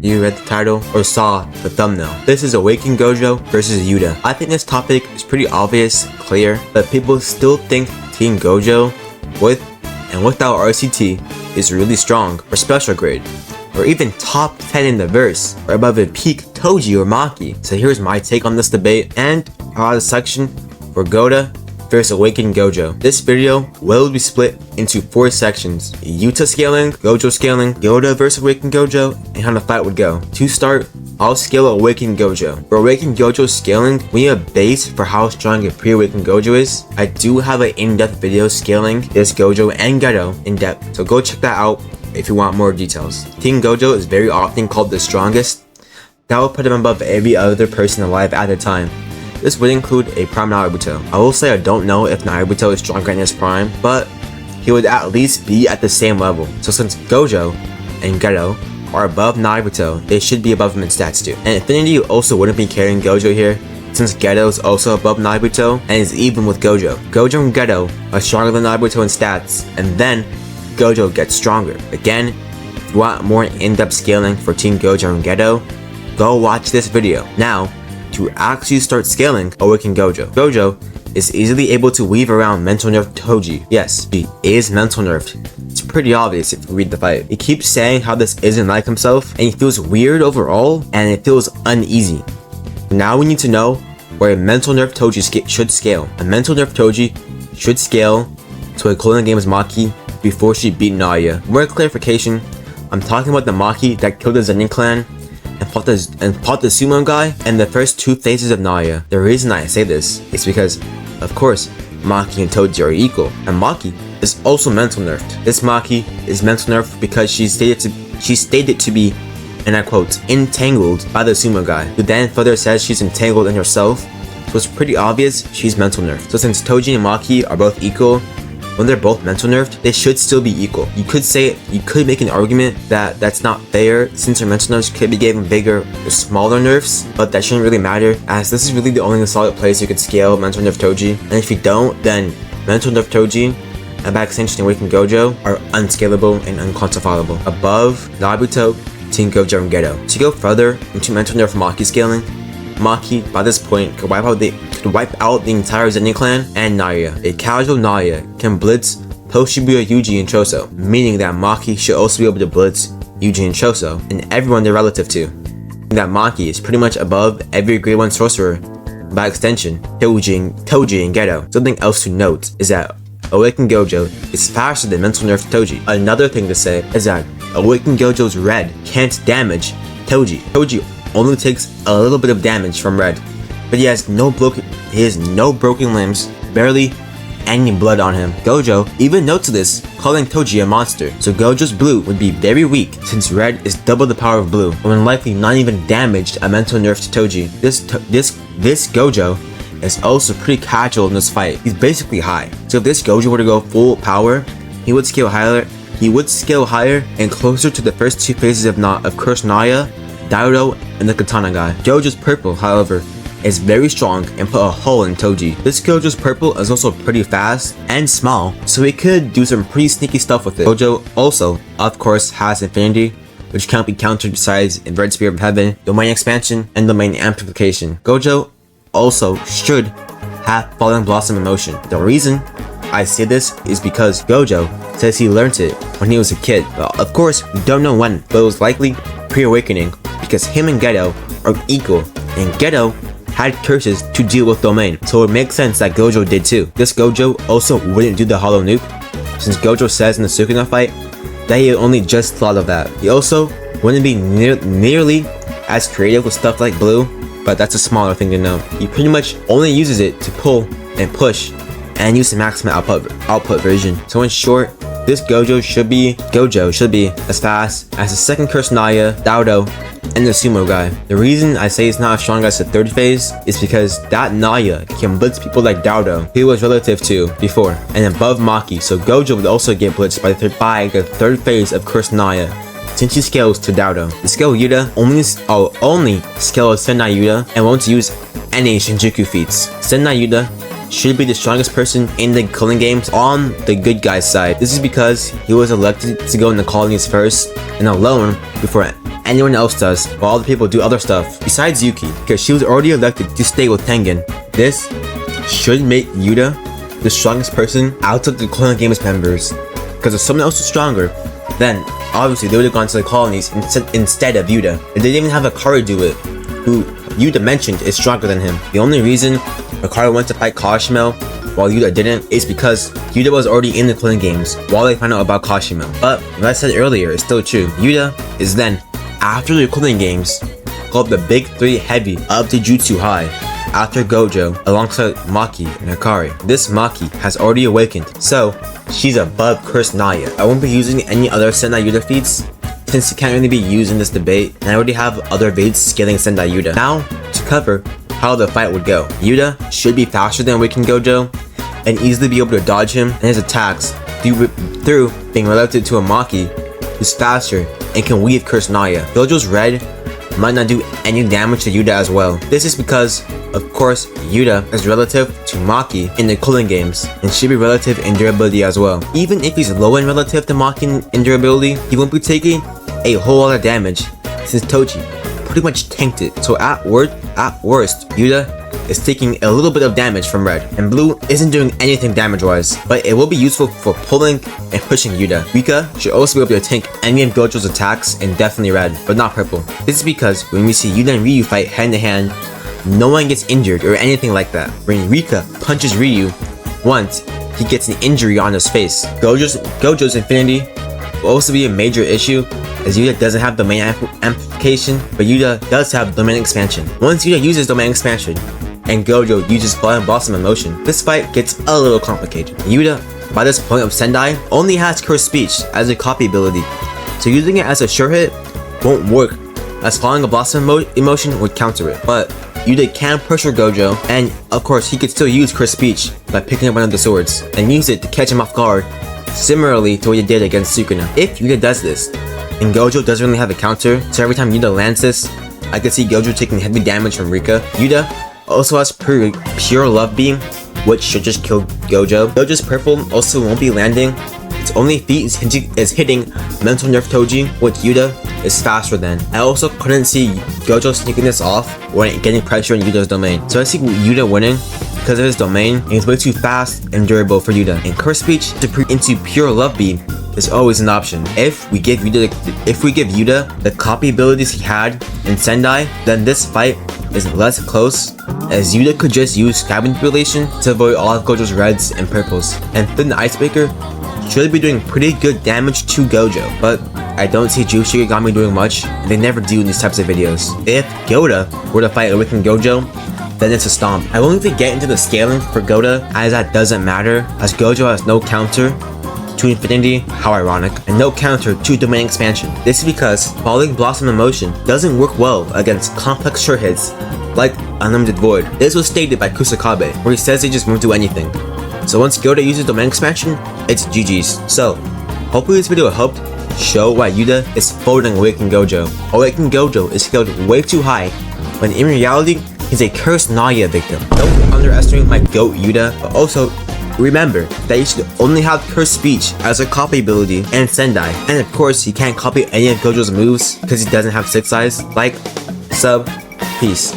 you read the title or saw the thumbnail. This is Awakened Gojo versus Yuta. I think this topic is pretty obvious, clear, but people still think Team Gojo with and without RCT is really strong or special grade, or even top 10 in the verse, or above a peak Toji or Maki. So here's my take on this debate, and a section for Gojo versus Awakened Gojo. This video will be split into 4 sections: Yuta scaling, Gojo scaling, Gojo versus Awakened Gojo, and how the fight would go. To start, I'll scale Awakened Gojo. For Awakened Gojo scaling, we need a base for how strong a pre-Awakened Gojo is. I do have an in-depth video scaling this Gojo and Gojo in depth, so go check that out if you want more details. Team Gojo is very often called the strongest. That will put him above every other person alive at the time. This would include a prime Naruto. I will say I don't know if Naruto is stronger in his prime, but he would at least be at the same level. So since Gojo and Gojo are above Naruto, they should be above him in stats too. And Infinity also wouldn't be carrying Gojo here, since Gojo is also above Naruto and is even with Gojo. Gojo and Gojo are stronger than Naruto in stats, and then Gojo gets stronger. Again, if you want more in-depth scaling for Team Gojo and Gojo, go watch this video. Now, to actually start scaling Awakened Gojo. Gojo is easily able to weave around mental nerf Toji. Yes, he is mental nerfed. It's pretty obvious if you read the fight. He keeps saying how this isn't like himself, and he feels weird overall, and it feels uneasy. Now we need to know where a mental nerf Toji should scale. A mental nerf Toji should scale to a cloning game's Maki before she beat Naya. More clarification, I'm talking about the Maki that killed the Zenin clan and fought the sumo guy in the first 2 phases of Naya. The reason I say this is because, of course, Maki and Toji are equal, and Maki is also mental nerfed. This Maki is mental nerfed because she stated to be, and I quote, entangled by the sumo guy, who then further says she's entangled in herself, so it's pretty obvious she's mental nerfed. So since Toji and Maki are both equal, when they're both mental nerfed, they should still be equal. You could make an argument that that's not fair, since her mental nerfs could be given bigger or smaller nerfs, but that shouldn't really matter, as this is really the only solid place you could scale mental nerf Toji. And if you don't, then mental nerf Toji and by extension Awakened Gojo are unscalable and unquantifiable. Above Naruto, Team Gojo, and Gojo. To go further into mental nerf Maki scaling, Maki, by this point, could wipe out the entire Zenin clan and Naya. A casual Naya can blitz post-Shibuya Yuji and Choso, meaning that Maki should also be able to blitz Yuji and Choso, and everyone they're relative to. That Maki is pretty much above every grade 1 sorcerer, by extension, Toji and Gojo. Something else to note is that Awakened Gojo is faster than mental nerf Toji. Another thing to say is that Awakened Gojo's red can't damage Toji. Toji only takes a little bit of damage from red, but he has no broken limbs, barely any blood on him. Gojo even notes this, calling Toji a monster. So Gojo's blue would be very weak, since red is double the power of blue, and likely not even damaged a mental nerf to Toji. This Gojo is also pretty casual in this fight. He's basically high. So if this Gojo were to go full power, he would scale higher. And closer to the first 2 phases of Curse Naya, Dairo, and the Katana guy. Gojo's purple, however, is very strong and put a hole in Toji. This Gojo's purple is also pretty fast and small, so he could do some pretty sneaky stuff with it. Gojo also, of course, has Infinity, which can't be countered besides in Red Spear of Heaven, Domain Expansion, and Domain Amplification. Gojo also should have Falling Blossom Emotion. The reason I say this is because Gojo says he learned it when he was a kid. Well, of course, we don't know when, but it was likely pre-awakening, because him and Gojo are equal, and Gojo had curses to deal with Domain, so it makes sense that Gojo did too. This Gojo also wouldn't do the Hollow Nuke, since Gojo says in the Sukuna fight that he only just thought of that. He also wouldn't be nearly as creative with stuff like blue, but that's a smaller thing to know. He pretty much only uses it to pull and push and use the maximum output version. So in short, this Gojo should be as fast as the second Curse Naya, Dairo, and the sumo guy. The reason I say it's not as strong as the 3rd phase is because that Naya can blitz people like Dairo, he was relative to before, and above Maki, so Gojo would also get blitzed by the 3rd phase of Curse Naya, since he scales to Dairo. The scale Yuta only scales Sentai Yuta and won't use any Shinjuku feats. Sentai Yuta should be the strongest person in the killing games on the good guy's side. This is because he was elected to go in the colonies first and alone before anyone else does, while other people do other stuff. Besides Yuki, because she was already elected to stay with Tengen. This should make Yuta the strongest person out of the Clan Games members. Because if someone else was stronger, then obviously they would have gone to the colonies instead of Yuta. And they didn't even have Akari do it, who Yuta mentioned is stronger than him. The only reason Akari went to fight Kashimo while Yuta didn't is because Yuta was already in the Clan Games while they found out about Kashimo. But what I said earlier is still true. Yuta is then, after the Clan Games, called the Big 3 Heavy of the Jutsu High after Gojo alongside Maki and Akari. This Maki has already awakened, so she's above Cursed Naya. I won't be using any other Sendai Yuta feats since it can't really be used in this debate, and I already have other vids scaling Sendai Yuta. Now, to cover how the fight would go. Yuta should be faster than Awakened Gojo and easily be able to dodge him and his attacks through being related to a Maki who's faster and can weave Cursed Naya. Gojo's red might not do any damage to Yuta as well. This is because, of course, Yuta is relative to Maki in the Cooling Games and should be relative in durability as well. Even if he's low in relative to Maki in durability, he won't be taking a whole lot of damage since Toji pretty much tanked it. So at worst, Yuta is taking a little bit of damage from red, and blue isn't doing anything damage-wise, but it will be useful for pulling and pushing Yuta. Rika should also be able to tank any of Gojo's attacks, and definitely red, but not purple. This is because when we see Yuta and Ryu fight hand-to-hand, no one gets injured or anything like that. When Rika punches Ryu once, he gets an injury on his face. Gojo's Infinity will also be a major issue, as Yuta doesn't have domain amplification, but Yuta does have domain expansion. Once Yuta uses domain expansion, and Gojo uses Blossom Emotion, this fight gets a little complicated. Yuta, by this point of Sendai, only has Cursed Speech as a copy ability, so using it as a sure hit won't work, as following a Blossom Emotion would counter it. But Yuta can pressure Gojo, and of course he could still use Cursed Speech by picking up one of the swords, and use it to catch him off guard, similarly to what he did against Sukuna. If Yuta does this, and Gojo doesn't really have a counter, so every time Yuta lands this, I could see Gojo taking heavy damage from Rika. Yuta also has pure Love Beam, which should just kill Gojo. Gojo's purple also won't be landing. Its only feat is hitting Mental Nerf Toji, which Yuta is faster than. I also couldn't see Gojo sneaking this off when getting pressure in Yuta's domain. So I see Yuta winning because of his domain, and he's way too fast and durable for Yuta. And Cursed Speech into pure Love Beam is always an option. If we give Yuta the copy abilities he had in Sendai, then this fight is less close, as Yuta could just use Sky Manipulation to avoid all of Gojo's reds and purples. And then the Icebreaker should be doing pretty good damage to Gojo, but I don't see Jutsu Shikigami doing much, and they never do in these types of videos. If Gyota were to fight Awakened Gojo, then it's a stomp. I won't even get into the scaling for Gyota, as that doesn't matter, as Gojo has no counter to Infinity, how ironic, and no counter to Domain Expansion. This is because following Blossom Emotion doesn't work well against complex sure hits like Unlimited Void. This was stated by Kusakabe, where he says they just won't do anything. So once Gyota uses Domain Expansion, it's GG's. So, hopefully this video helped show why Yuta is folding Awakened Gojo. Awakened Gojo is scaled way too high, when in reality, he's a Cursed Naya victim. Don't underestimate my GOAT Yuta, but also remember that you should only have Cursed Speech as a copy ability and Sendai. And of course, he can't copy any of Gojo's moves because he doesn't have 6 eyes. Like, sub, peace.